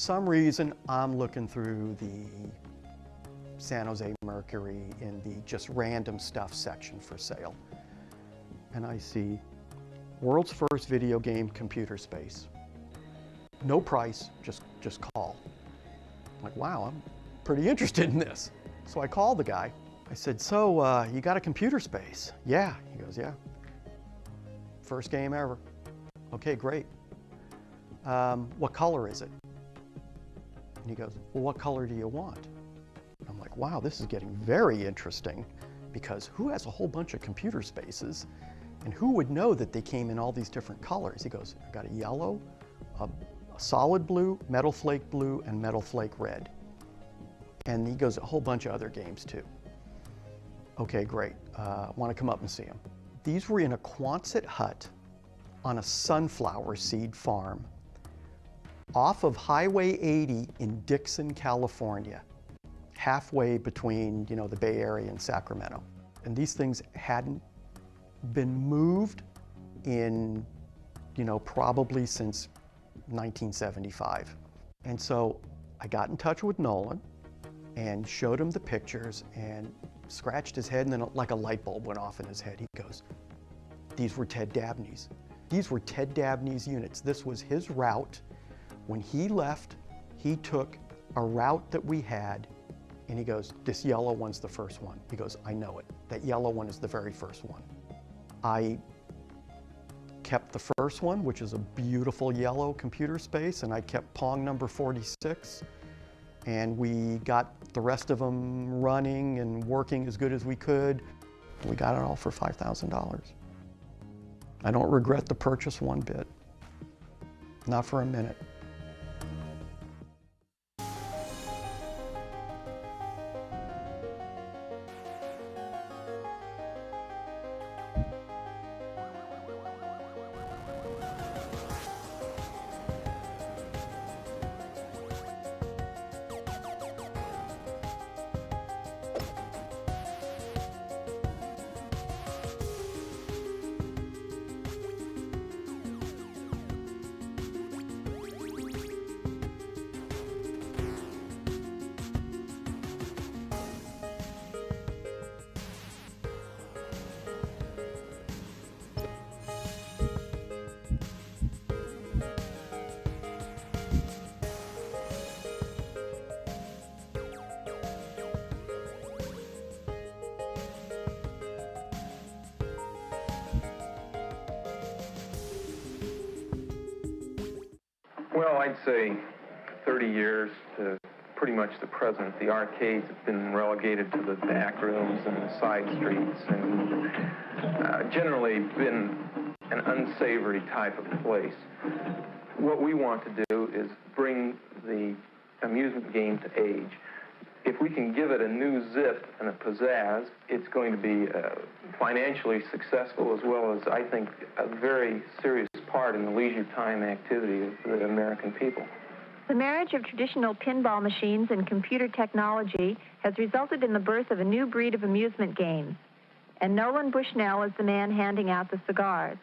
some reason, I'm looking through the San Jose Mercury in the just random stuff section for sale. And I see world's first video game computer space. No price, just call. I'm like, wow, I'm pretty interested in this. So I called the guy. I said, so you got a computer space? Yeah. He goes, yeah. First game ever. Okay, great. What color is it? And he goes, well, what color do you want? I'm like, wow, this is getting very interesting, because who has a whole bunch of computer spaces and who would know that they came in all these different colors? He goes, I got a yellow, a solid blue, metal flake blue, and metal flake red. And he goes, a whole bunch of other games too. Okay, great. Want to come up and see them. These were in a Quonset hut on a sunflower seed farm off of Highway 80 in Dixon, California, halfway between, you know, the Bay Area and Sacramento. And these things hadn't been moved in, you know, probably since 1975. And so I got in touch with Nolan and showed him the pictures and scratched his head, and then like a light bulb went off in his head. He goes, these were Ted Dabney's. These were Ted Dabney's units. This was his route. When he left, he took a route that we had, and he goes, this yellow one's the first one. He goes, I know it. That yellow one is the very first one. I kept the first one, which is a beautiful yellow computer space, and I kept Pong number 46. And we got the rest of them running and working as good as we could. We got it all for $5,000. I don't regret the purchase one bit. Not for a minute. Well, I'd say 30 years to pretty much the present. The arcades have been relegated to the back rooms and the side streets, and generally been an unsavory type of place. What we want to do is bring the amusement game to age. If we can give it a new zip and a pizzazz, it's going to be financially successful, as well as, I think, a very serious part in the leisure time activity of the American people. The marriage of traditional pinball machines and computer technology has resulted in the birth of a new breed of amusement games. And Nolan Bushnell is the man handing out the cigars.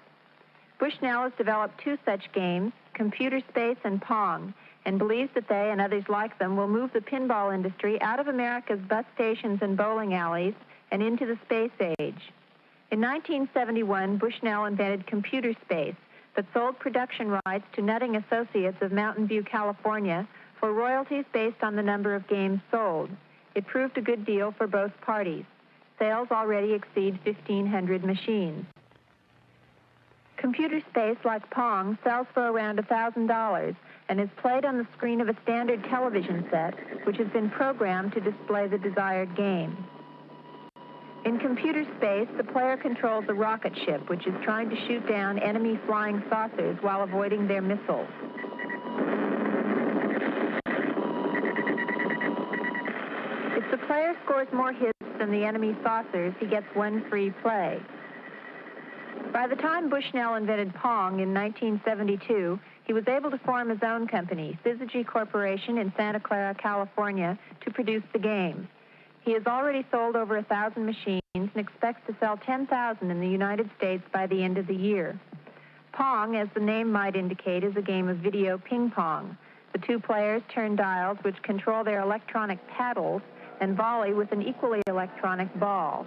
Bushnell has developed two such games, Computer Space and Pong, and believes that they and others like them will move the pinball industry out of America's bus stations and bowling alleys and into the space age. In 1971, Bushnell invented Computer Space, but sold production rights to Nutting Associates of Mountain View, California, for royalties based on the number of games sold. It proved a good deal for both parties. Sales already exceed 1,500 machines. Computer Space, like Pong, sells for around $1,000 and is played on the screen of a standard television set, which has been programmed to display the desired game. In Computer Space, the player controls a rocket ship which is trying to shoot down enemy flying saucers while avoiding their missiles. If the player scores more hits than the enemy saucers, he gets one free play. By the time Bushnell invented Pong in 1972, he was able to form his own company, Syzygy Corporation in Santa Clara, California, to produce the game. He has already sold over 1,000 machines and expects to sell 10,000 in the United States by the end of the year. Pong, as the name might indicate, is a game of video ping pong. The two players turn dials which control their electronic paddles and volley with an equally electronic ball.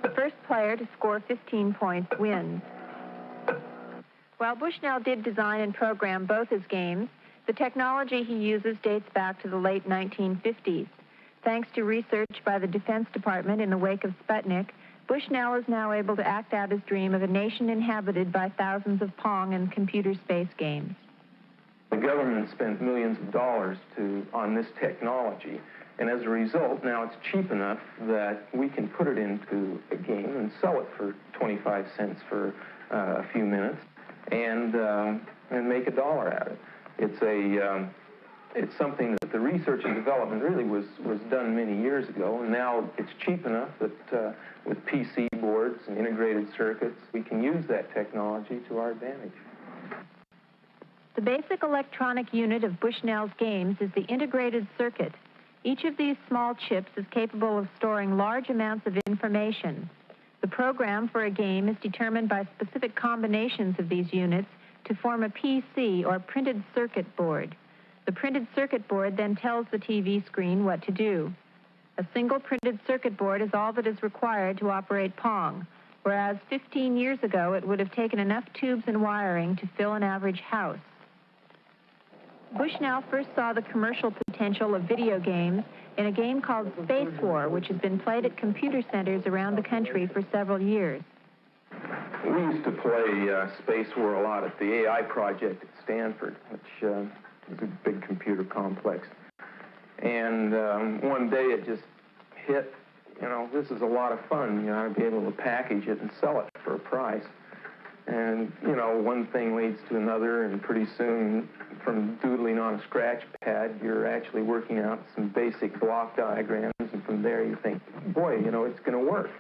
The first player to score 15 points wins. While Bushnell did design and program both his games, the technology he uses dates back to the late 1950s. Thanks to research by the Defense Department in the wake of Sputnik, Bushnell is now able to act out his dream of a nation inhabited by thousands of Pong and computer space games. The government spent millions of dollars on this technology, and as a result, now it's cheap enough that we can put it into a game and sell it for 25 cents for a few minutes and make $1 out of it. It's something that the research and development really was done many years ago, and now it's cheap enough that with PC boards and integrated circuits, we can use that technology to our advantage. The basic electronic unit of Bushnell's games is the integrated circuit. Each of these small chips is capable of storing large amounts of information. The program for a game is determined by specific combinations of these units to form a PC, or printed circuit board. The printed circuit board then tells the TV screen what to do. A single printed circuit board is all that is required to operate Pong, whereas 15 years ago it would have taken enough tubes and wiring to fill an average house. Bushnell first saw the commercial potential of video games in a game called Space War, which has been played at computer centers around the country for several years. We used to play Space War a lot at the AI project at Stanford, which is a big computer complex. And one day it just hit, this is a lot of fun. You ought to be able to package it and sell it for a price. And, one thing leads to another, and pretty soon, from doodling on a scratch pad, you're actually working out some basic block diagrams, and from there you think, boy, it's going to work.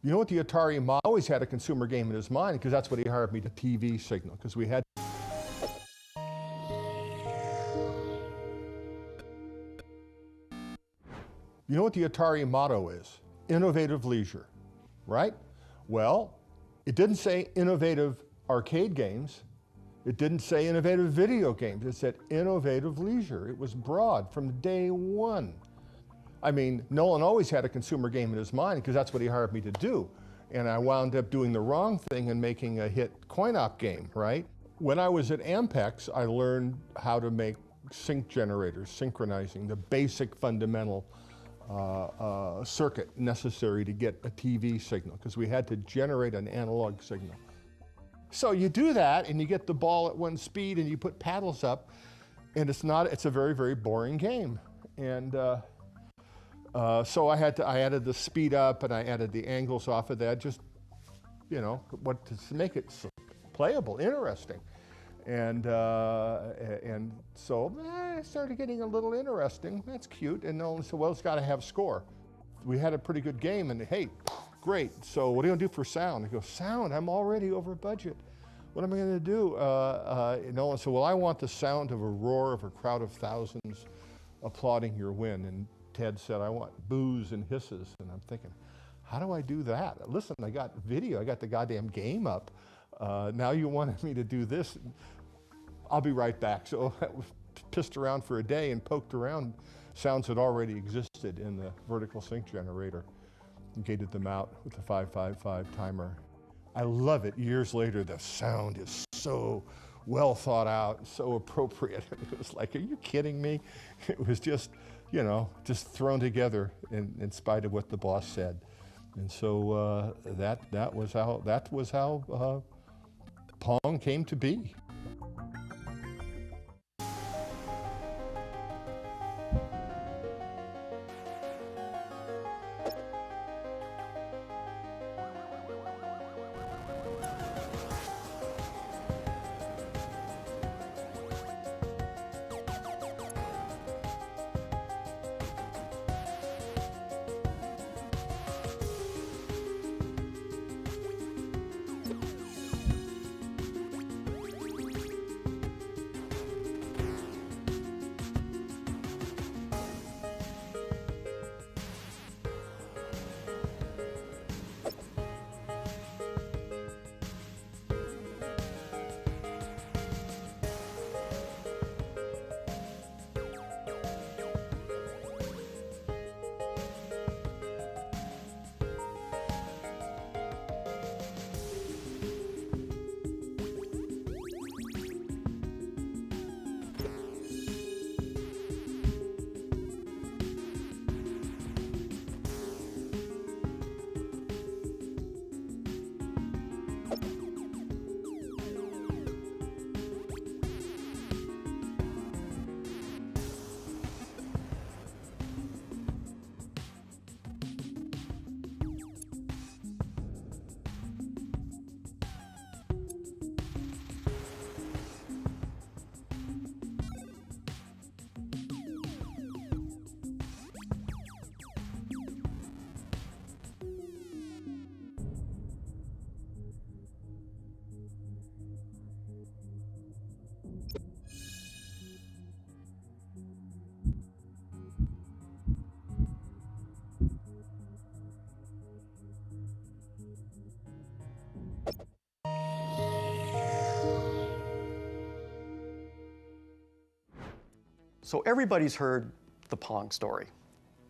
You know what the Atari mod always had a consumer game in his mind, because that's what he hired me, the TV signal, because we had. You know what the Atari motto is? Innovative leisure, right? Well, it didn't say innovative arcade games. It didn't say innovative video games. It said innovative leisure. It was broad from day one. I mean, Nolan always had a consumer game in his mind because that's what he hired me to do. And I wound up doing the wrong thing and making a hit coin-op game, right? When I was at Ampex, I learned how to make sync generators, synchronizing, the basic fundamental circuit necessary to get a TV signal, because we had to generate an analog signal. So you do that and you get the ball at one speed and you put paddles up, and it's a very, very boring game. And so I added the speed up and I added the angles off of that, just, you know, to make it playable, interesting. And so it started getting a little interesting. That's cute. And Nolan said, well, it's got to have score. We had a pretty good game, and hey, great. So what are you going to do for sound? I go, sound? I'm already over budget. What am I going to do? Nolan said, well, I want the sound of a roar of a crowd of thousands applauding your win. And Ted said, I want boos and hisses. And I'm thinking, how do I do that? Listen, I got video. I got the goddamn game up. Now you wanted me to do this. I'll be right back. So I pissed around for a day and poked around. Sounds had already existed in the vertical sync generator. And gated them out with the 555 timer. I love it. Years later, the sound is so well thought out and so appropriate. It was like, are you kidding me? It was just, you know, just thrown together in spite of what the boss said. And so that was how Pong came to be. So everybody's heard the Pong story.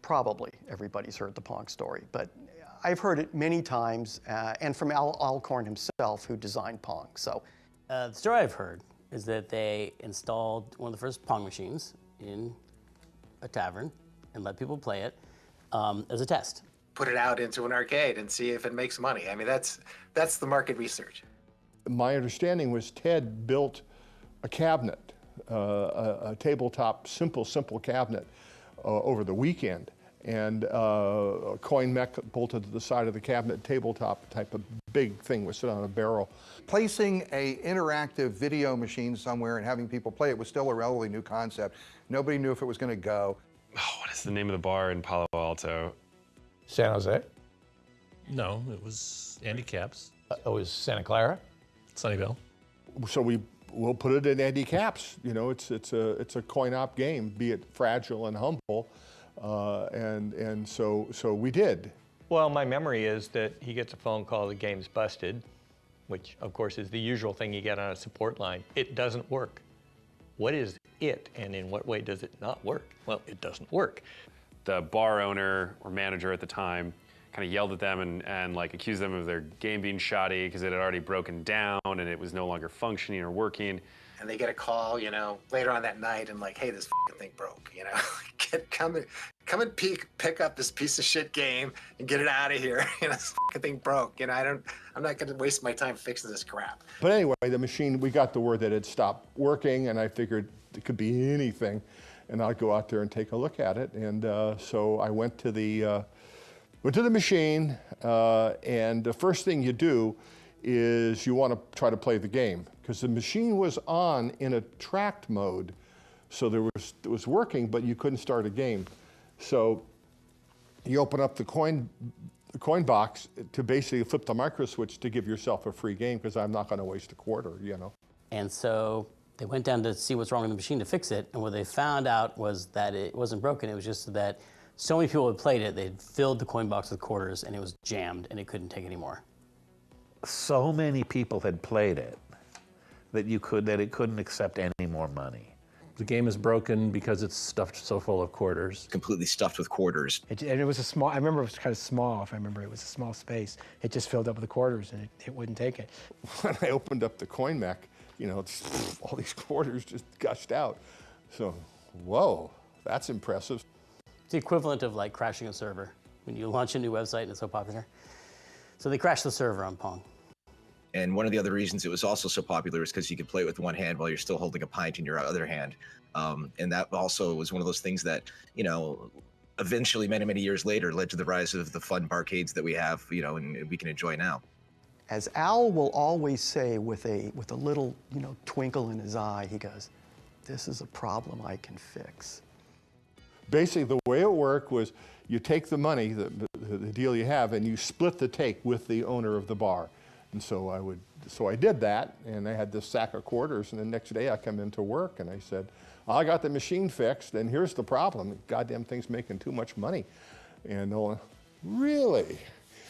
Probably everybody's heard the Pong story, but I've heard it many times, and from Al Alcorn himself, who designed Pong. So the story I've heard is that they installed one of the first Pong machines in a tavern and let people play it as a test. Put it out into an arcade and see if it makes money. I mean, that's the market research. My understanding was Ted built a cabinet, a tabletop, simple cabinet over the weekend, and a coin mech bolted to the side of the cabinet, tabletop type of big thing was sit on a barrel. Placing a interactive video machine somewhere and having people play it was still a relatively new concept. Nobody knew if it was going to go. Oh, what is the name of the bar in Palo Alto? San Jose? No, it was Andy Caps, It was Santa Clara? Sunnyvale. So we'll put it in Andy Caps. You know, it's a coin-op game, be it fragile and humble, and so we did. Well, my memory is that he gets a phone call, the game's busted, which of course is the usual thing you get on a support line. It doesn't work. What is it, and in what way does it not work? Well, it doesn't work. The bar owner or manager at the time kind of yelled at them and like accused them of their game being shoddy because it had already broken down and it was no longer functioning or working. And they get a call, you know, later on that night and like, hey, this f***ing thing broke, you know. Come and pick up this piece of shit game and get it out of here. You know, this f***ing thing broke. You know, I'm not gonna waste my time fixing this crap. But anyway, the machine, we got the word that it stopped working, and I figured it could be anything, and I'd go out there and take a look at it. And so I went to the machine, and the first thing you do is you want to try to play the game, because the machine was on in a tracked mode, so it was working, but you couldn't start a game. So you open up the coin box to basically flip the micro switch to give yourself a free game, because I'm not going to waste a quarter, you know. And so they went down to see what's wrong with the machine to fix it, and what they found out was that it wasn't broken, it was just that so many people had played it, they'd filled the coin box with quarters, and it was jammed, and it couldn't take any more. So many people had played it that it couldn't accept any more money. The game is broken because it's stuffed so full of quarters. Completely stuffed with quarters. And it was a small, I remember it was kind of small, if I remember. It was a small space. It just filled up with the quarters, and it wouldn't take it. When I opened up the coin mech, you know, all these quarters just gushed out. So, whoa, that's impressive. It's the equivalent of like crashing a server. When you launch a new website and it's so popular. So they crashed the server on Pong. And one of the other reasons it was also so popular is because you could play it with one hand while you're still holding a pint in your other hand. And that also was one of those things that, you know, eventually many, many years later led to the rise of the fun barcades that we have, you know, and we can enjoy now. As Al will always say with a little, you know, twinkle in his eye, he goes, "This is a problem I can fix." Basically, the way it worked was you take the money, the deal you have, and you split the take with the owner of the bar. And so I did that, and I had this sack of quarters, and the next day I come into work and I said, I got the machine fixed, and here's the problem. The goddamn thing's making too much money. And really?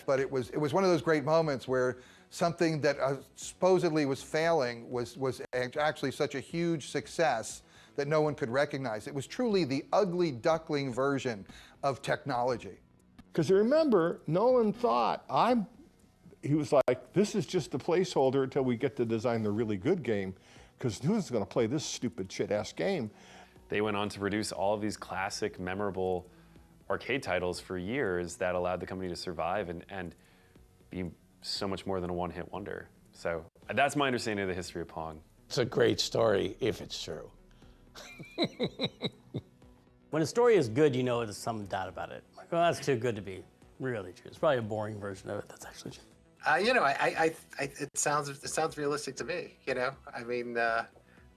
But it was one of those great moments where something that supposedly was failing was actually such a huge success that no one could recognize. It was truly the ugly duckling version of technology. Because remember, Nolan thought, he was like, this is just a placeholder until we get to design the really good game, because who's going to play this stupid shit-ass game? They went on to produce all of these classic, memorable arcade titles for years that allowed the company to survive and be so much more than a one-hit wonder. So that's my understanding of the history of Pong. It's a great story, if it's true. When a story is good, you know there's some doubt about it. Like, well, that's too good to be really true. It's probably a boring version of it that's actually true. You know, it sounds realistic to me. You know, I mean,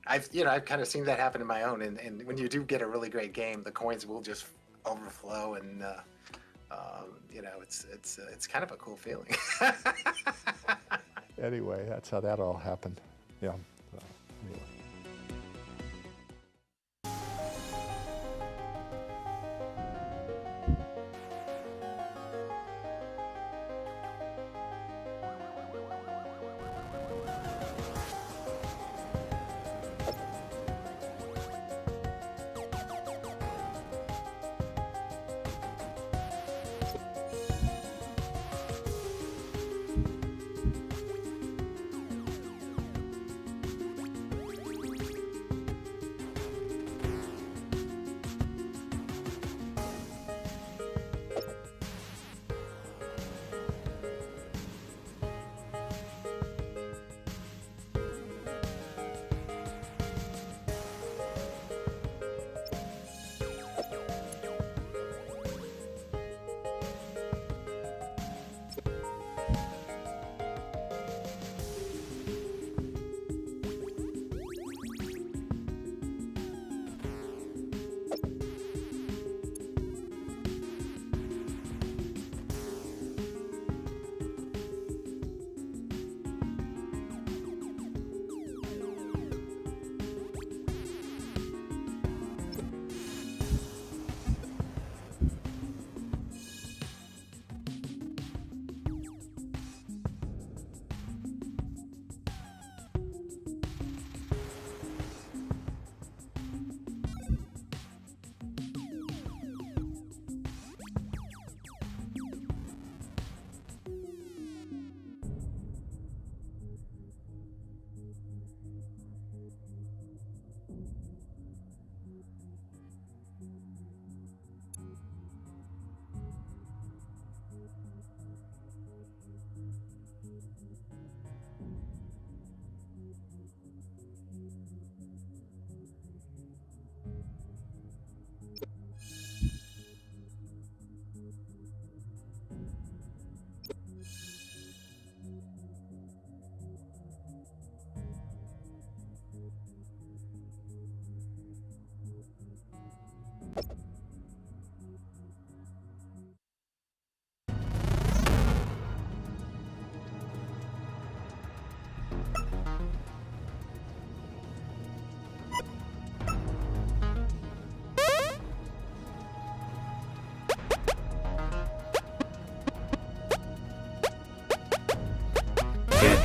I've kind of seen that happen in my own. And when you do get a really great game, the coins will just overflow, and you know, it's kind of a cool feeling. Anyway, that's how that all happened. Yeah. Anyway.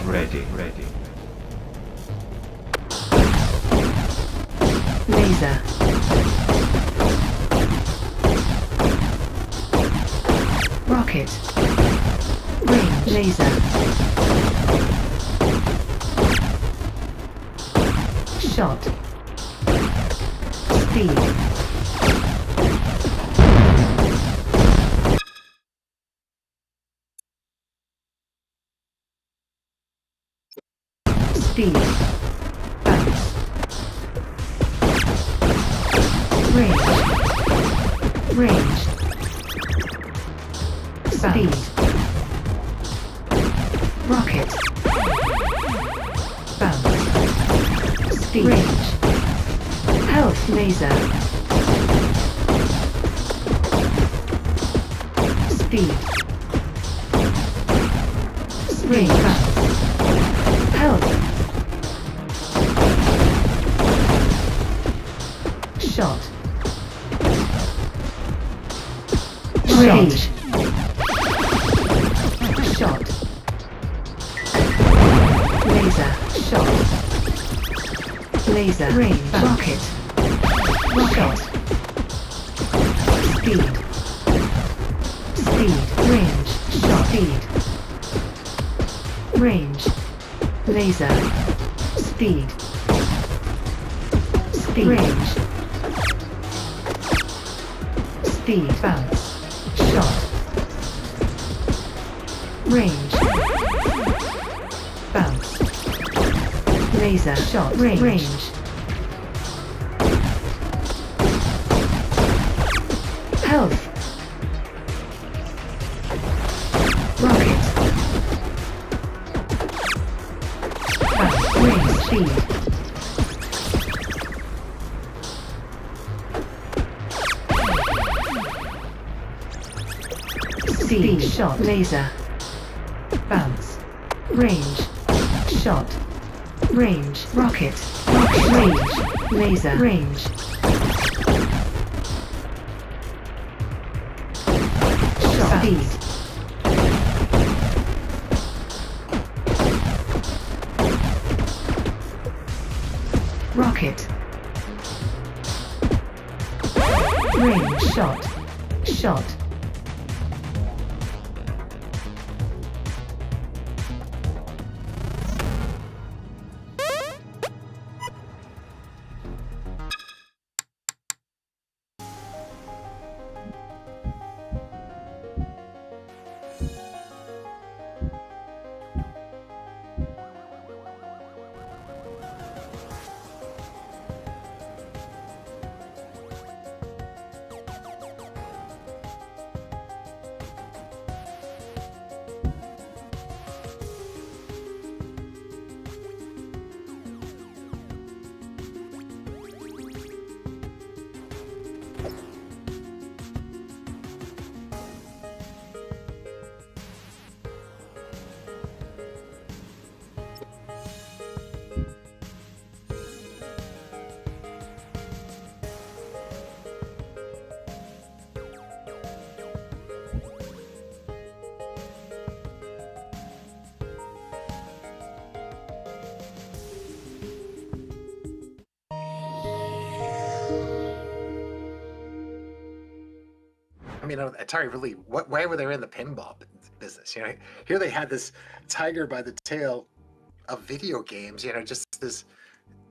ready. Laser. Rocket. Range. Laser. Shot. Speed. Speed. Bounce. Range. Speed. Rocket. Bounce. Speed. Range. Health. Laser. Speed. Range. Bounce. Health. Shot. Range. Shot. Laser. Shot. Laser. Range. Rocket. Rocket. Speed. Speed. Range. Shot. Speed. Range. Laser. Speed. Speed. Range. Speed. Bounce. Shot. Range. Bounce. Laser. Shot. Range. Health. Rocket. Bounce. Range. Speed. Speed. Shot. Laser. Bounce. Range. Shot. Range. Rocket. Rocket. Range. Laser. Range. Shot. Speed. Rocket. Range. Shot. Shot. I mean, Atari really, why were they in the pinball business? You know, here they had this tiger by the tail of video games, you know, just this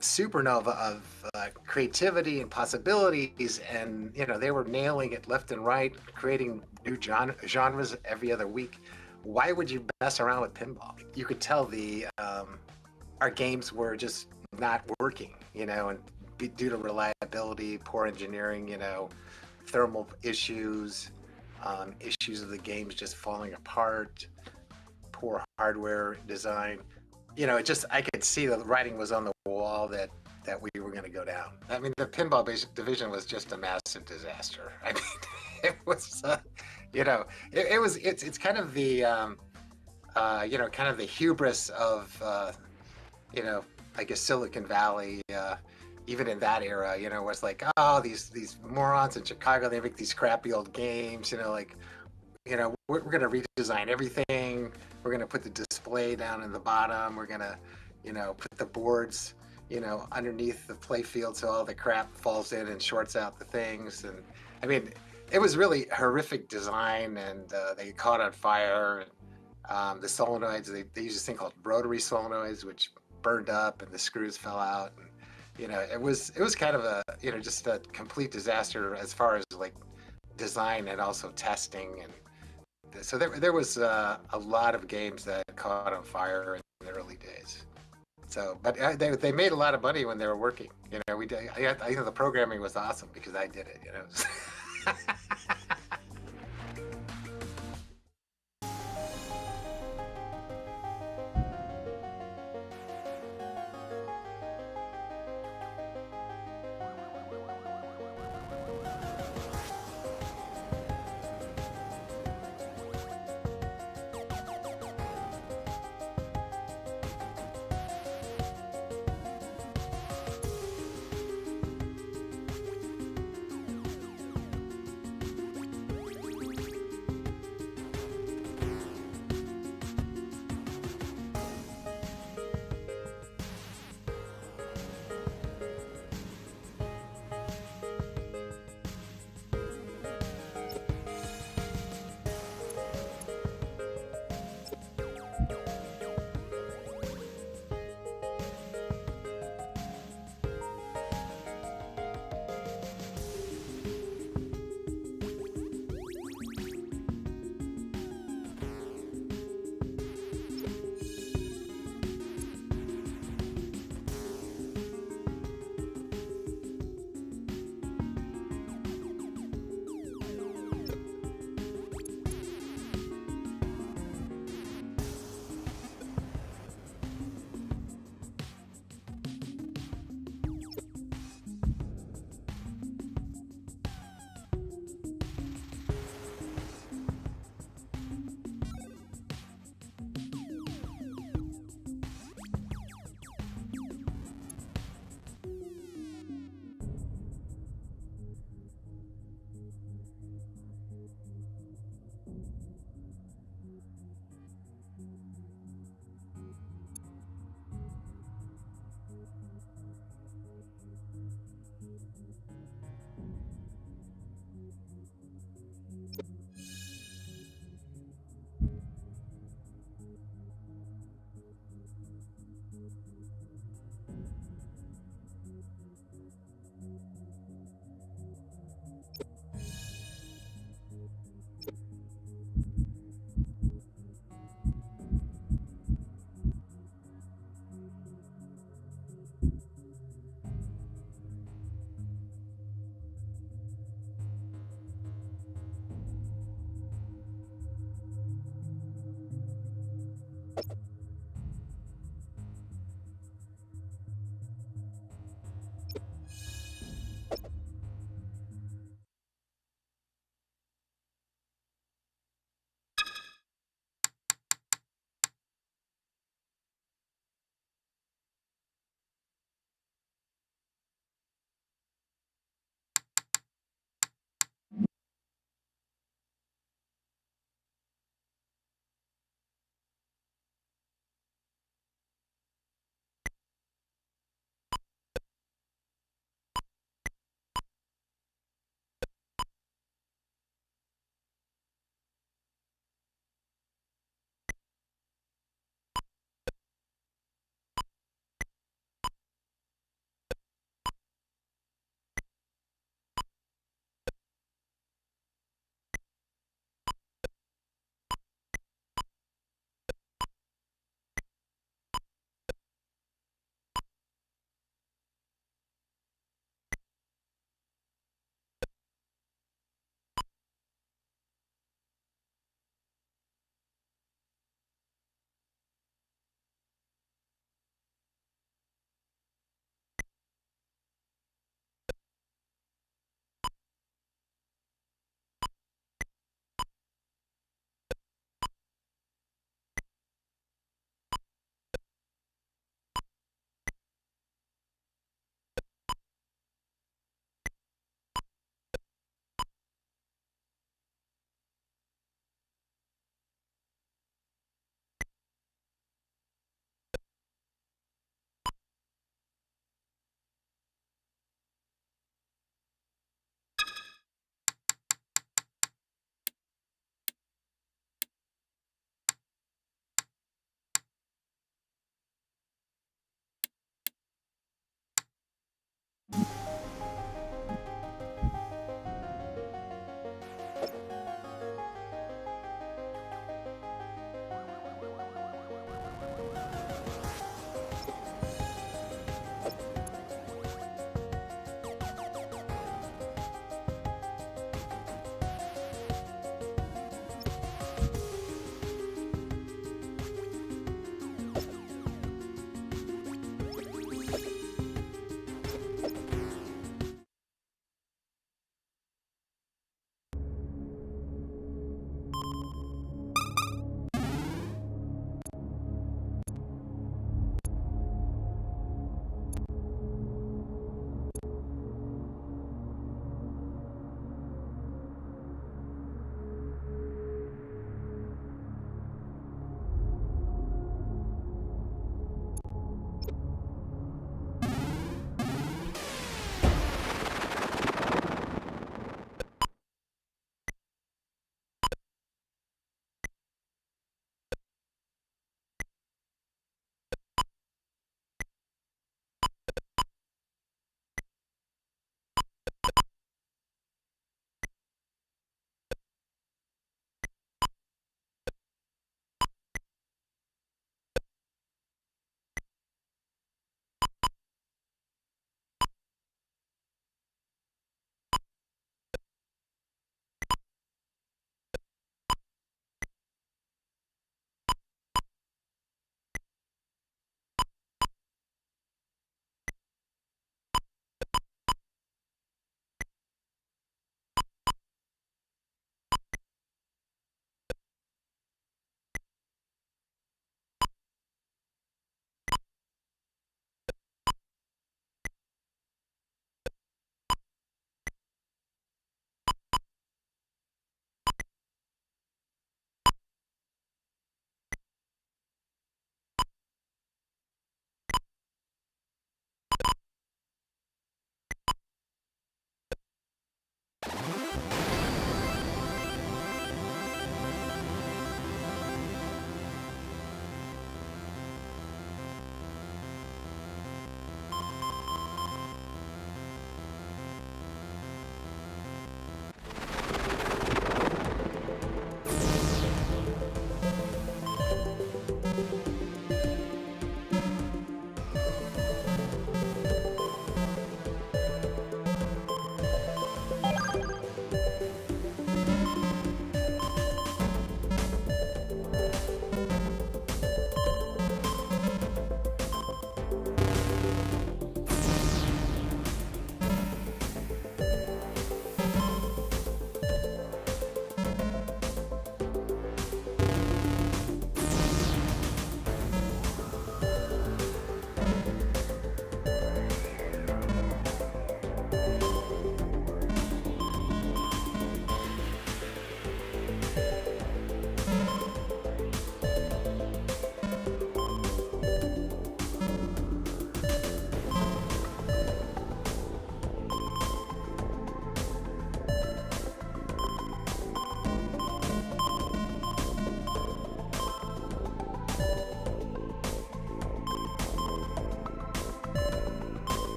supernova of creativity and possibilities. And, you know, they were nailing it left and right, creating new genres every other week. Why would you mess around with pinball? You could tell our games were just not working, you know, and due to reliability, poor engineering, you know, thermal issues, issues of the games just falling apart, poor hardware design. You know, I could see the writing was on the wall that we were going to go down. I mean, the pinball division was just a massive disaster. I mean, it was, you know, it's kind of the, you know, kind of the hubris of, you know, I guess Silicon Valley, even in that era, you know, was like, oh, these morons in Chicago, they make these crappy old games, you know, like you know, we're going to redesign everything. We're going to put the display down in the bottom. We're going to, you know, put the boards, you know, underneath the play field so all the crap falls in and shorts out the things. And I mean, it was really horrific design, and they caught on fire. And, the solenoids, they used this thing called rotary solenoids, which burned up and the screws fell out. And, you know, it was kind of a, you know, just a complete disaster as far as like design and also testing. And so there was a lot of games that caught on fire in the early days. So, but they made a lot of money when they were working. You know, I think the programming was awesome because I did it, you know.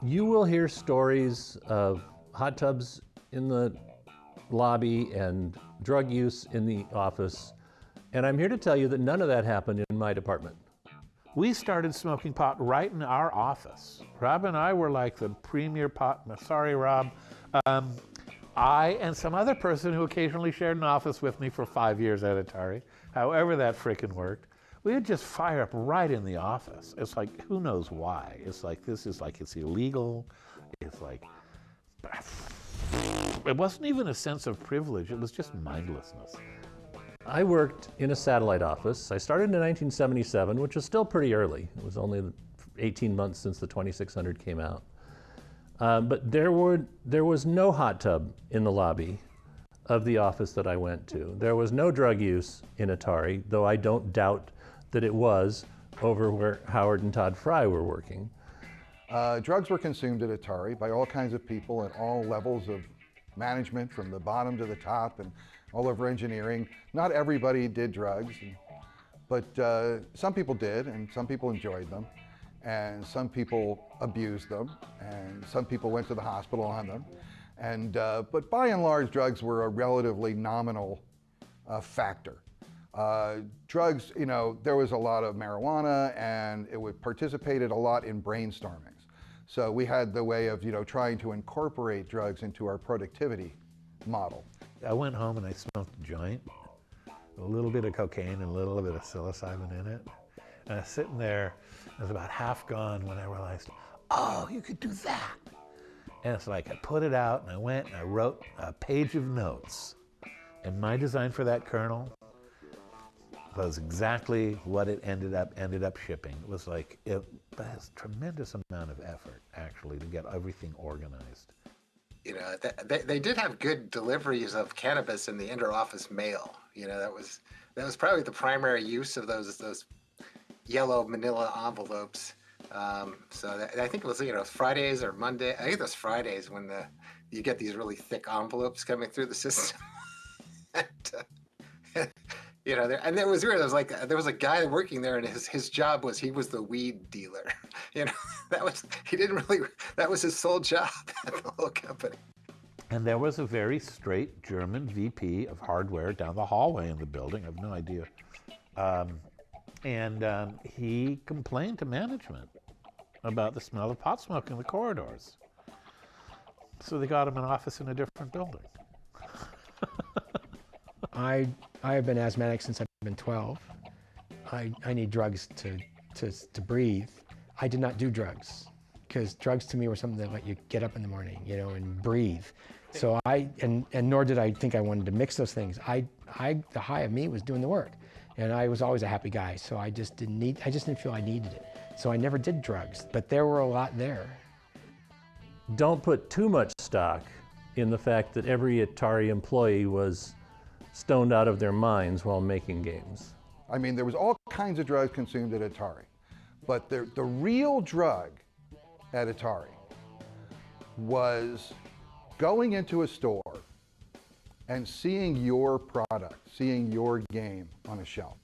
You will hear stories of hot tubs in the lobby and drug use in the office. And I'm here to tell you that none of that happened in my department. We started smoking pot right in our office. Rob and I were like the premier pot. Sorry, Rob. I and some other person who occasionally shared an office with me for 5 years at Atari, however that frickin' worked, we would just fire up right in the office. It's like, who knows why? It's like, this is like, it's illegal. It's like, it wasn't even a sense of privilege. It was just mindlessness. I worked in a satellite office. I started in 1977, which was still pretty early. It was only 18 months since the 2600 came out. But there was no hot tub in the lobby of the office that I went to. There was no drug use in Atari, though I don't doubt that it was over where Howard and Todd Fry were working. Drugs were consumed at Atari by all kinds of people at all levels of management, from the bottom to the top and all over engineering. Not everybody did drugs, but some people did, and some people enjoyed them, and some people abused them, and some people went to the hospital on them. And but by and large, drugs were a relatively nominal factor. Drugs, you know, there was a lot of marijuana, and it participated a lot in brainstormings. So we had the way of, you know, trying to incorporate drugs into our productivity model. I went home and I smoked a joint, a little bit of cocaine and a little bit of psilocybin in it. And I was sitting there, it was about half gone when I realized, oh, you could do that. And it's like I put it out and I went and I wrote a page of notes. And my design for that kernel was exactly what it ended up shipping. It was like, it has a tremendous amount of effort, actually, to get everything organized. You know, they did have good deliveries of cannabis in the inter-office mail. You know, that was probably the primary use of those yellow manila envelopes. So I think it was, you know, Fridays or Monday. I think it was Fridays when you get these really thick envelopes coming through the system. You know, and it was weird. There was a guy working there, and his job was he was the weed dealer. You know, that was his sole job at the whole company. And there was a very straight German VP of hardware down the hallway in the building. I have no idea. And he complained to management about the smell of pot smoke in the corridors. So they got him an office in a different building. I have been asthmatic since I've been 12. I need drugs to breathe. I did not do drugs because drugs to me were something that let you get up in the morning, you know, and breathe. So and nor did I think I wanted to mix those things. The high of me was doing the work, and I was always a happy guy. So I just didn't feel I needed it. So I never did drugs, but there were a lot there. Don't put too much stock in the fact that every Atari employee was stoned out of their minds while making games. I mean, there was all kinds of drugs consumed at Atari, but the real drug at Atari was going into a store and seeing your product, seeing your game on a shelf.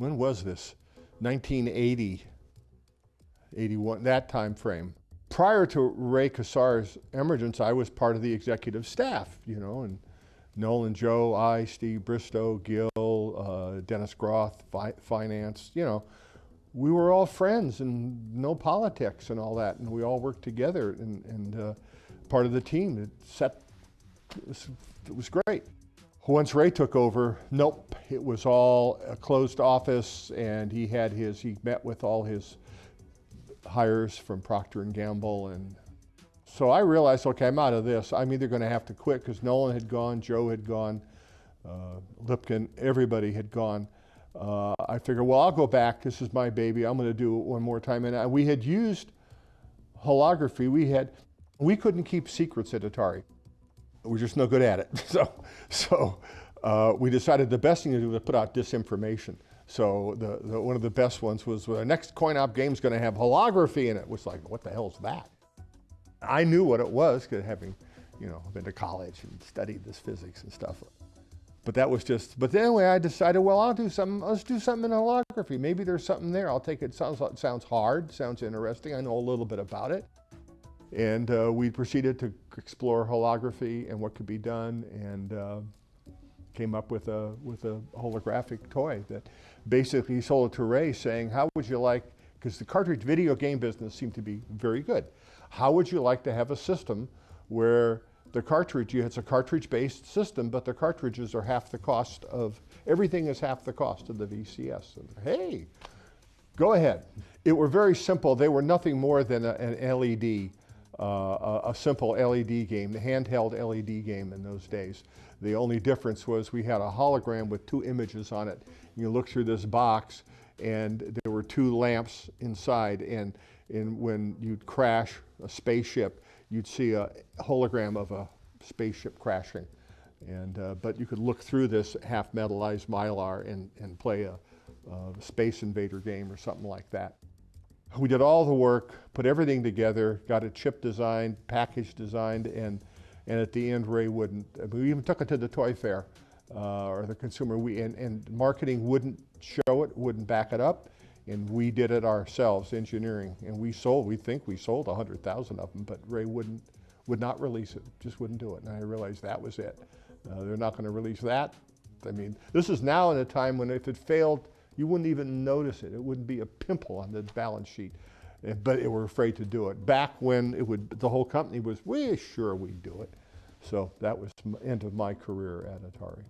when was this? 1980, 81, that time frame. Prior to Ray Kassar's emergence, I was part of the executive staff, you know, and Nolan, Joe, I, Steve Bristow, Gil, Dennis Groth, finance, you know, we were all friends and no politics and all that, and we all worked together and part of the team. It was great. Once Ray took over, nope, it was all a closed office, and he met with all his hires from Procter & Gamble, and so I realized, okay, I'm out of this. I'm either going to have to quit because Nolan had gone, Joe had gone, Lipkin, everybody had gone. I figured, well, I'll go back. This is my baby. I'm going to do it one more time. And we had used holography. We couldn't keep secrets at Atari. We're just no good at it. So we decided the best thing to do was put out disinformation. So one of the best ones was the next coin-op game is going to have holography in it. It was like, what the hell is that? I knew what it was, because having, you know, been to college and studied this physics and stuff. But that was just, but anyway, I decided, well, let's do something in holography. Maybe there's something there. I'll take it. Sounds hard, sounds interesting. I know a little bit about it. And we proceeded to explore holography and what could be done, and came up with a holographic toy that basically sold it to Ray, saying, how would you like, because the cartridge video game business seemed to be very good. How would you like to have a system where the cartridge, it's a cartridge-based system, but the cartridges are half the cost of, everything is half the cost of the VCS. And, hey, go ahead. It were very simple. They were nothing more than an LED, a simple LED game, the handheld LED game in those days. The only difference was we had a hologram with 2 images on it. You look through this box, and there were 2 lamps inside, and when you'd crash a spaceship, you'd see a hologram of a spaceship crashing. And but you could look through this half metallized Mylar and play a Space Invader game or something like that. We did all the work, put everything together, got a chip designed, package designed, and at the end, Ray wouldn't. We even took it to the toy fair or the consumer. And marketing wouldn't show it, wouldn't back it up. And we did it ourselves, engineering, and we think we sold 100,000 of them, but Ray would not release it, just wouldn't do it. And I realized that was it. They're not going to release that. I mean, this is now in a time when if it failed, you wouldn't even notice it. It wouldn't be a pimple on the balance sheet, but they were afraid to do it. Back when the whole company was, we're sure we'd do it. So that was the end of my career at Atari.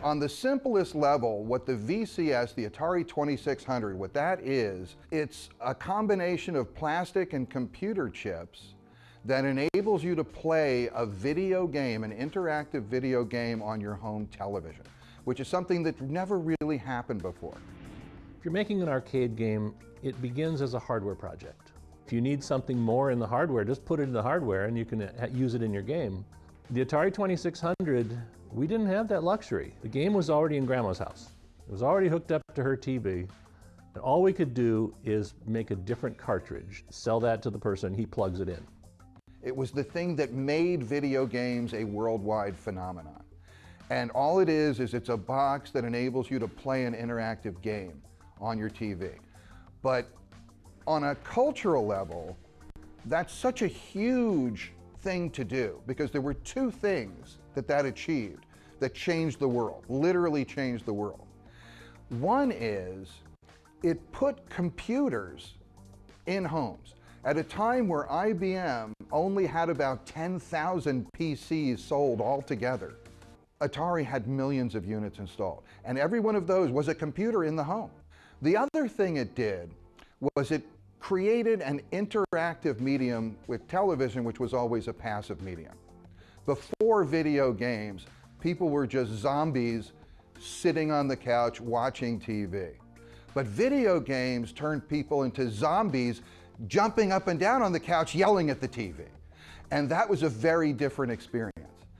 On the simplest level, what the VCS, the Atari 2600, what that is, it's a combination of plastic and computer chips that enables you to play a video game, an interactive video game on your home television, which is something that never really happened before. If you're making an arcade game, it begins as a hardware project. If you need something more in the hardware, just put it in the hardware and you can use it in your game. The Atari 2600, we didn't have that luxury. The game was already in Grandma's house. It was already hooked up to her TV. And all we could do is make a different cartridge, sell that to the person, he plugs it in. It was the thing that made video games a worldwide phenomenon. And all it is it's a box that enables you to play an interactive game on your TV. But on a cultural level, that's such a huge thing to do, because there were two things that achieved that changed the world, literally changed the world. One is it put computers in homes. At a time where IBM only had about 10,000 PCs sold altogether, Atari had millions of units installed, and every one of those was a computer in the home. The other thing it did was it created an interactive medium with television, which was always a passive medium. Before video games, people were just zombies sitting on the couch watching TV. But video games turned people into zombies jumping up and down on the couch yelling at the TV. And that was a very different experience.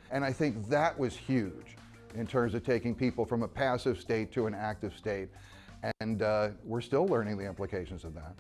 And I think that was huge in terms of taking people from a passive state to an active state. And we're still learning the implications of that.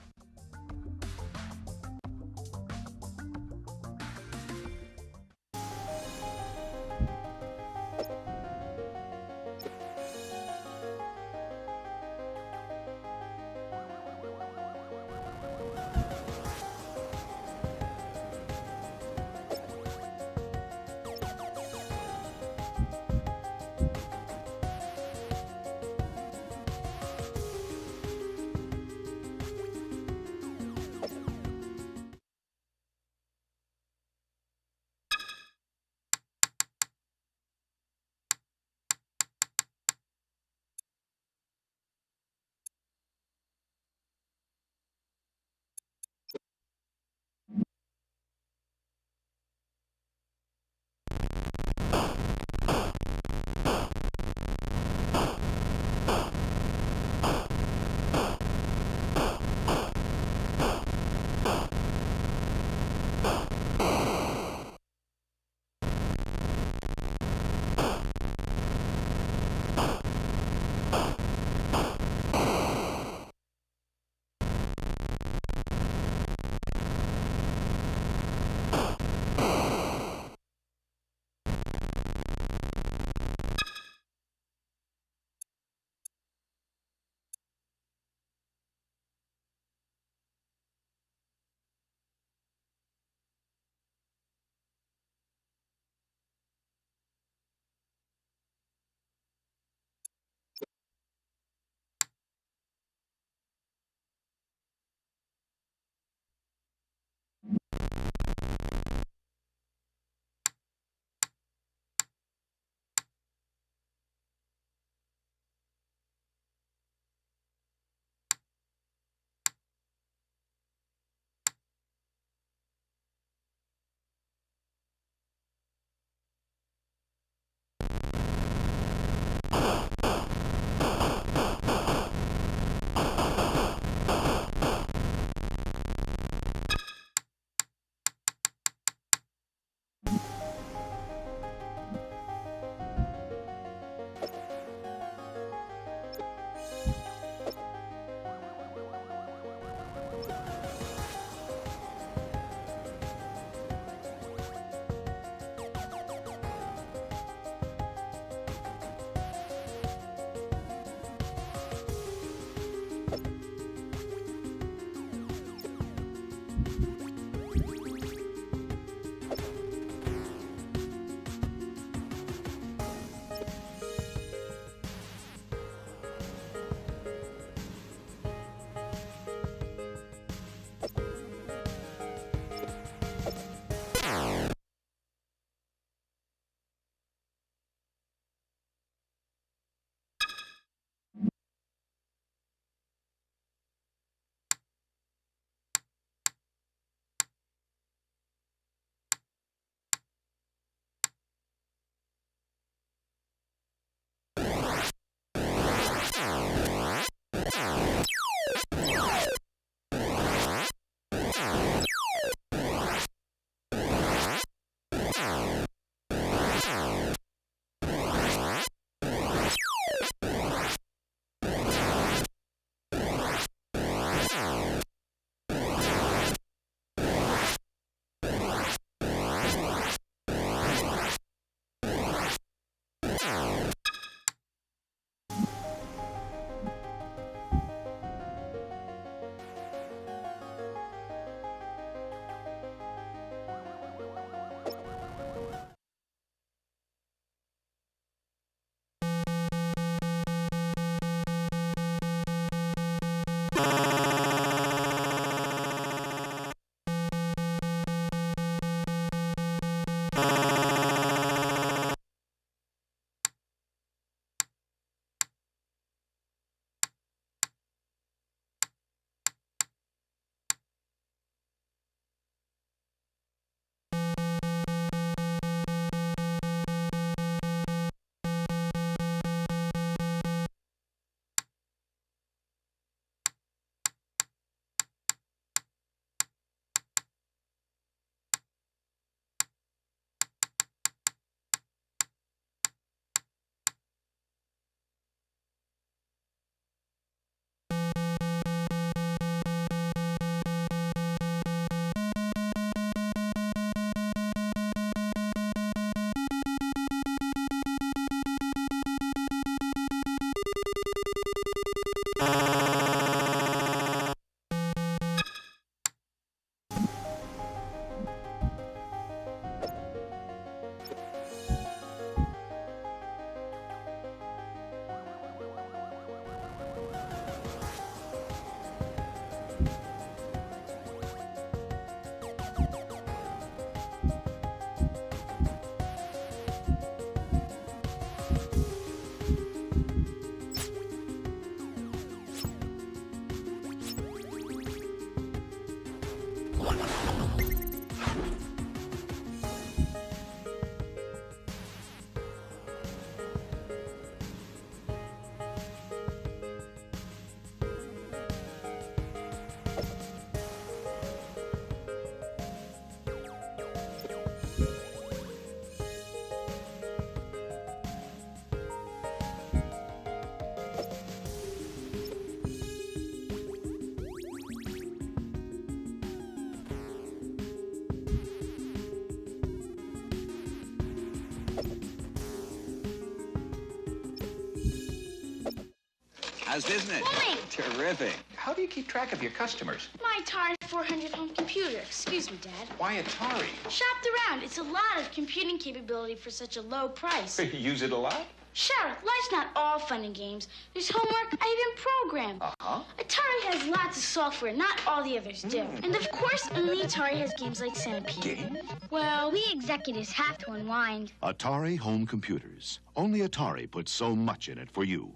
How's business? Booming. Terrific. How do you keep track of your customers? My Atari 400 home computer. Excuse me, Dad. Why Atari? Shopped around. It's a lot of computing capability for such a low price. You use it a lot? Sure, life's not all fun and games. There's homework, I even program. Uh-huh. Atari has lots of software, not all the others do. And of course, only Atari has games like Centipede. Games? Well, we executives have to unwind. Atari home computers. Only Atari puts so much in it for you.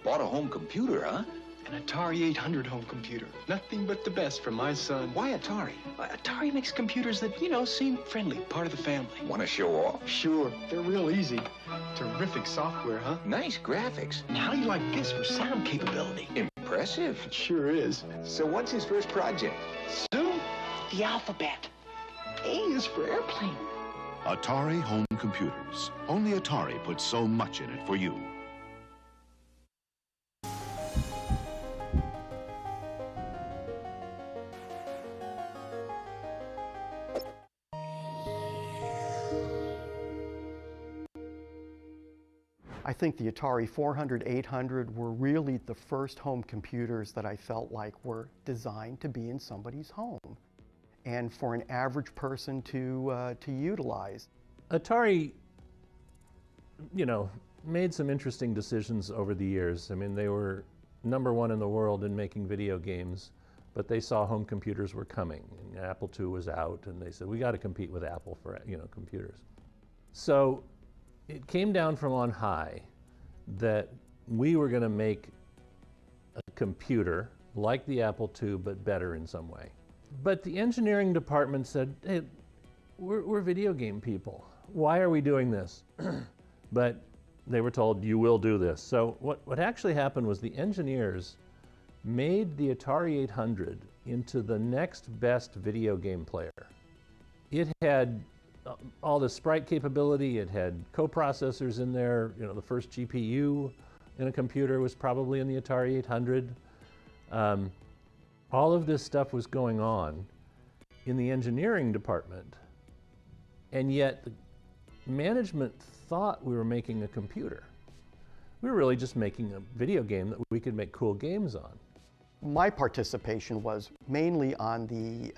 Bought a home computer, huh? An Atari 800 home computer. Nothing but the best for my son. Why Atari? Atari makes computers that, seem friendly, part of the family. Want to show off? Sure, they're real easy. Terrific software, huh? Nice graphics. And how do you like this for sound capability? Impressive. It sure is. So what's his first project? Soon, the alphabet. A is for airplane. Atari home computers. Only Atari puts so much in it for you. I think the Atari 400, 800 were really the first home computers that I felt like were designed to be in somebody's home and for an average person to utilize. Atari, made some interesting decisions over the years. I mean, they were #1 in the world in making video games, but they saw home computers were coming, and Apple II was out, and they said, we got to compete with Apple for, computers. So it came down from on high that we were going to make a computer like the Apple II, but better in some way. But the engineering department said, hey, we're video game people. Why are we doing this? But they were told, you will do this. So what actually happened was the engineers made the Atari 800 into the next best video game player. It had all the sprite capability, it had coprocessors in there. The first GPU in a computer was probably in the Atari 800. All of this stuff was going on in the engineering department, and yet the management thought we were making a computer. We were really just making a video game that we could make cool games on. My participation was mainly on the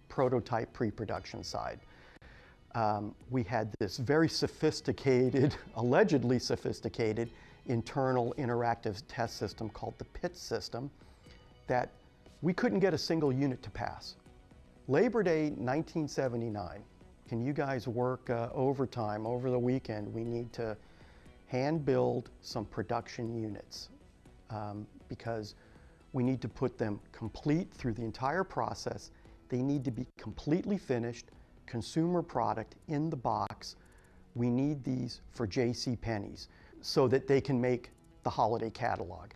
prototype pre-production side. We had this very sophisticated, allegedly sophisticated, internal interactive test system called the PIT system that we couldn't get a single unit to pass. Labor Day 1979, can you guys work overtime over the weekend? We need to hand build some production units because we need to put them complete through the entire process. They need to be completely finished, consumer product in the box. We need these for JCPenney's so that they can make the holiday catalog.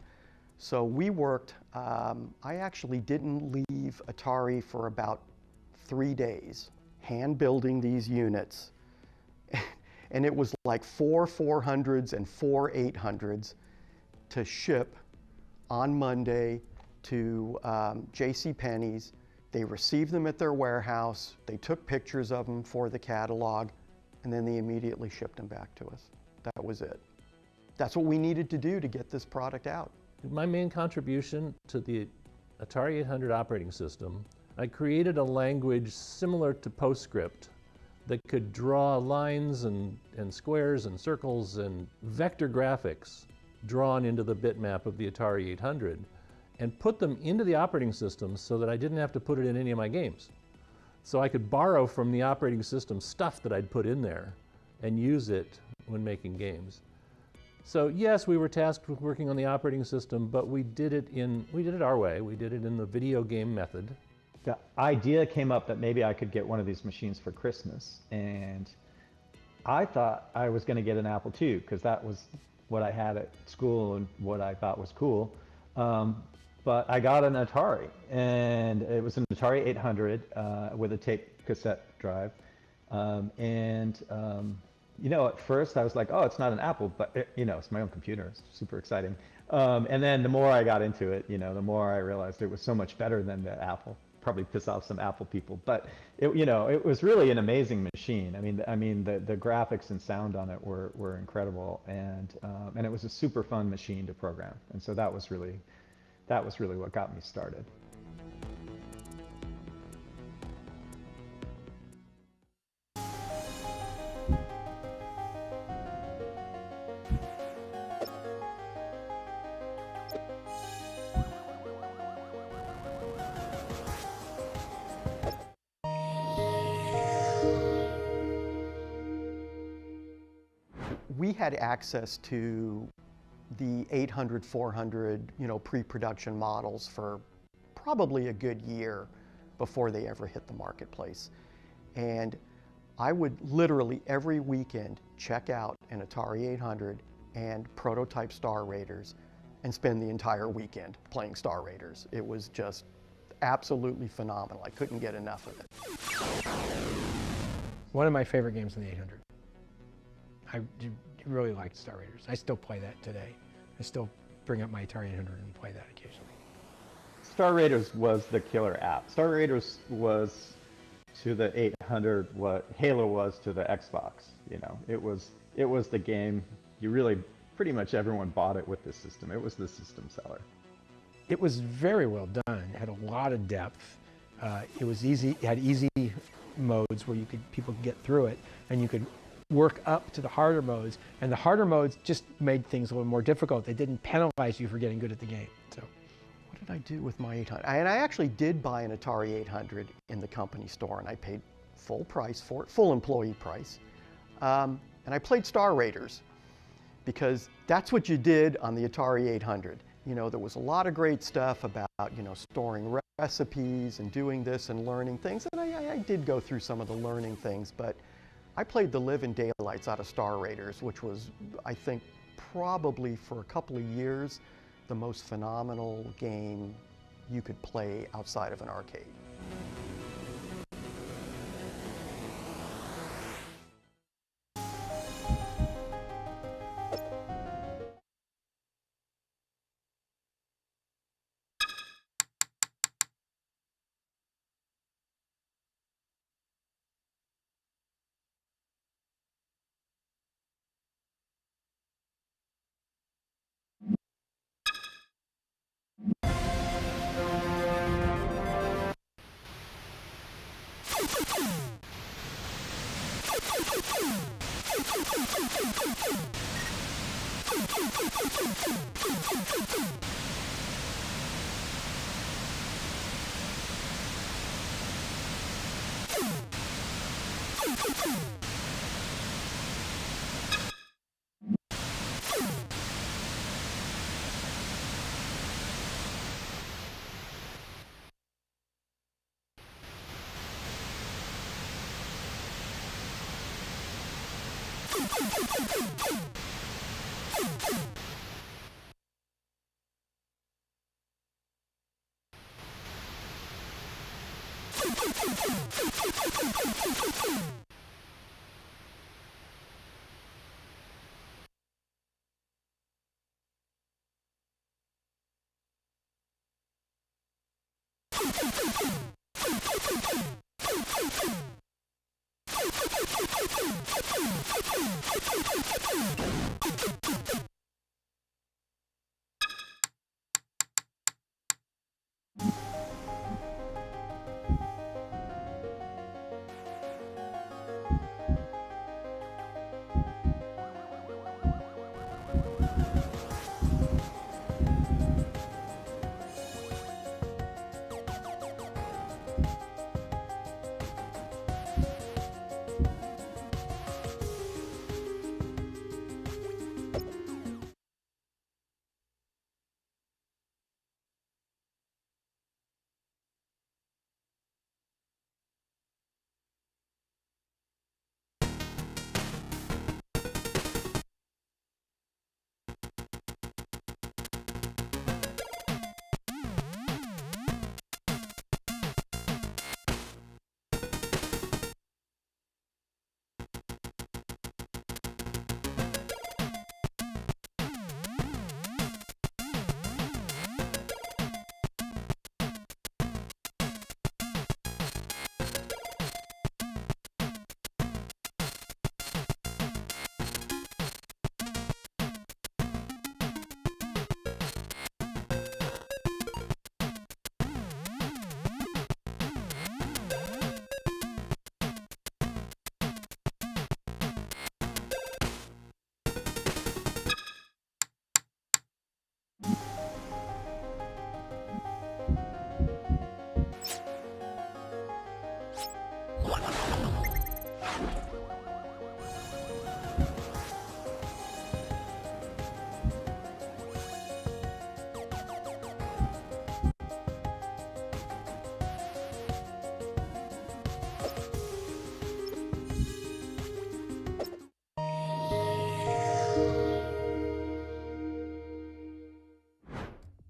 So we worked, I actually didn't leave Atari for about 3 days, hand building these units. And it was like 4 400s and 4 800s to ship on Monday to JCPenney's. They received them at their warehouse, they took pictures of them for the catalog, and then they immediately shipped them back to us. That was it. That's what we needed to do to get this product out. My main contribution to the Atari 800 operating system, I created a language similar to PostScript that could draw lines and squares and circles and vector graphics drawn into the bitmap of the Atari 800 and put them into the operating system so that I didn't have to put it in any of my games. So I could borrow from the operating system stuff that I'd put in there and use it when making games. So yes, we were tasked with working on the operating system, but we did it our way. We did it in the video game method. The idea came up that maybe I could get one of these machines for Christmas, and I thought I was going to get an Apple II because that was what I had at school and what I thought was cool. But I got an Atari, and it was an Atari 800 with a tape cassette drive. You know, at first I was like, oh, it's not an Apple, but it's my own computer. It's super exciting. And then the more I got into it, the more I realized it was so much better than the Apple. Probably piss off some Apple people, but it was really an amazing machine. I mean, the graphics and sound on it were incredible, and it was a super fun machine to program. And so that was really what got me started. We had access to the 800, 400, pre-production models for probably a good year before they ever hit the marketplace. And I would literally every weekend check out an Atari 800 and prototype Star Raiders and spend the entire weekend playing Star Raiders. It was just absolutely phenomenal. I couldn't get enough of it. One of my favorite games in the 800. I really liked Star Raiders. I still play that today. I still bring up my Atari 800 and play that occasionally. Star Raiders was the killer app. Star Raiders was to the 800 what Halo was to the Xbox. It was the game. You really, pretty much everyone bought it with the system. It was the system seller. It was very well done. It had a lot of depth. It was easy. It had easy modes where people could get through it, and you could work up to the harder modes, and the harder modes just made things a little more difficult. They didn't penalize you for getting good at the game. So, what did I do with my 800? And I actually did buy an Atari 800 in the company store, and I paid full price for it, full employee price. And I played Star Raiders because that's what you did on the Atari 800. There was a lot of great stuff about, storing recipes and doing this and learning things. And I did go through some of the learning things, but I played the living daylights out of Star Raiders, which was, I think, probably for a couple of years, the most phenomenal game you could play outside of an arcade.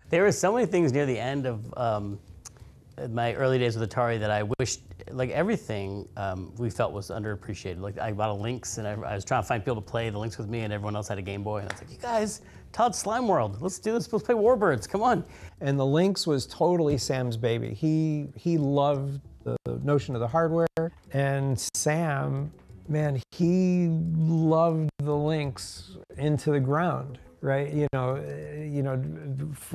There were so many things near the end of my early days with Atari that I wished, like everything we felt was underappreciated. Like I bought a Lynx and I was trying to find people to play the Lynx with me, and everyone else had a Game Boy, and I was like, you guys, Todd's Slime World, let's do this, let's play Warbirds, come on. And the Lynx was totally Sam's baby. He loved the notion of the hardware, and Sam, man, he loved the Lynx into the ground, right?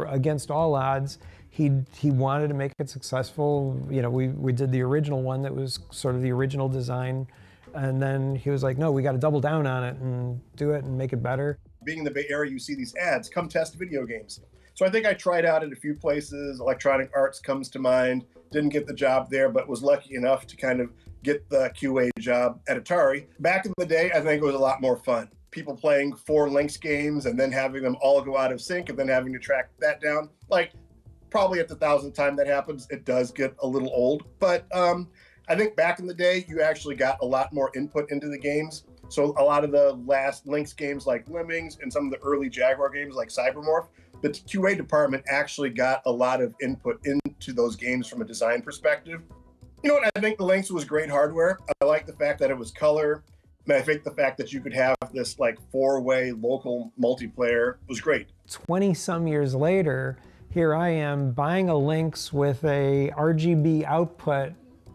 Against all odds, he wanted to make it successful. We did the original one that was sort of the original design, and then he was like, no, we got to double down on it and do it and make it better. Being in the Bay Area, you see these ads, come test video games. So I think I tried out at a few places. Electronic Arts comes to mind. Didn't get the job there, but was lucky enough to kind of get the QA job at Atari. Back in the day, I think it was a lot more fun. People playing 4 Lynx games and then having them all go out of sync and then having to track that down. Like, probably at the 1,000th time that happens, it does get a little old. But I think back in the day, you actually got a lot more input into the games. So a lot of the last Lynx games like Lemmings and some of the early Jaguar games like Cybermorph, the QA department actually got a lot of input into those games from a design perspective. You know what? I think the Lynx was great hardware. I like the fact that it was color. And I think the fact that you could have this like 4-way local multiplayer was great. 20 some years later, here I am buying a Lynx with a RGB output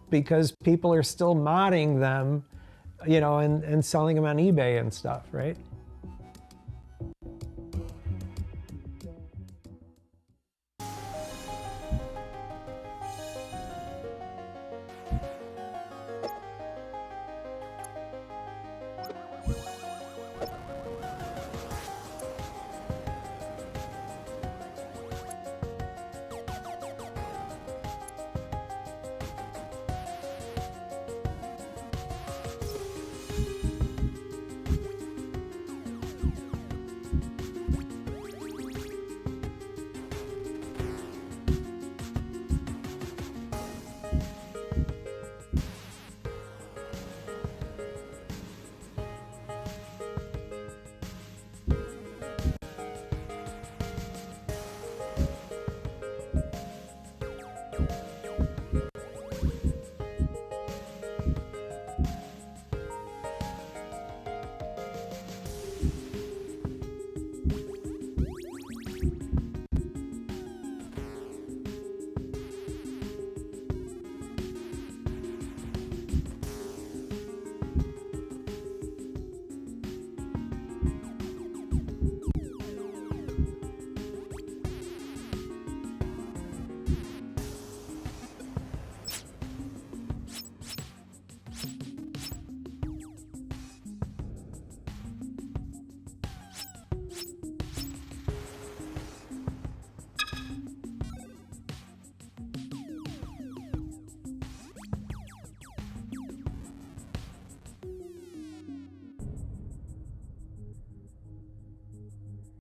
because people are still modding them, and selling them on eBay and stuff, right?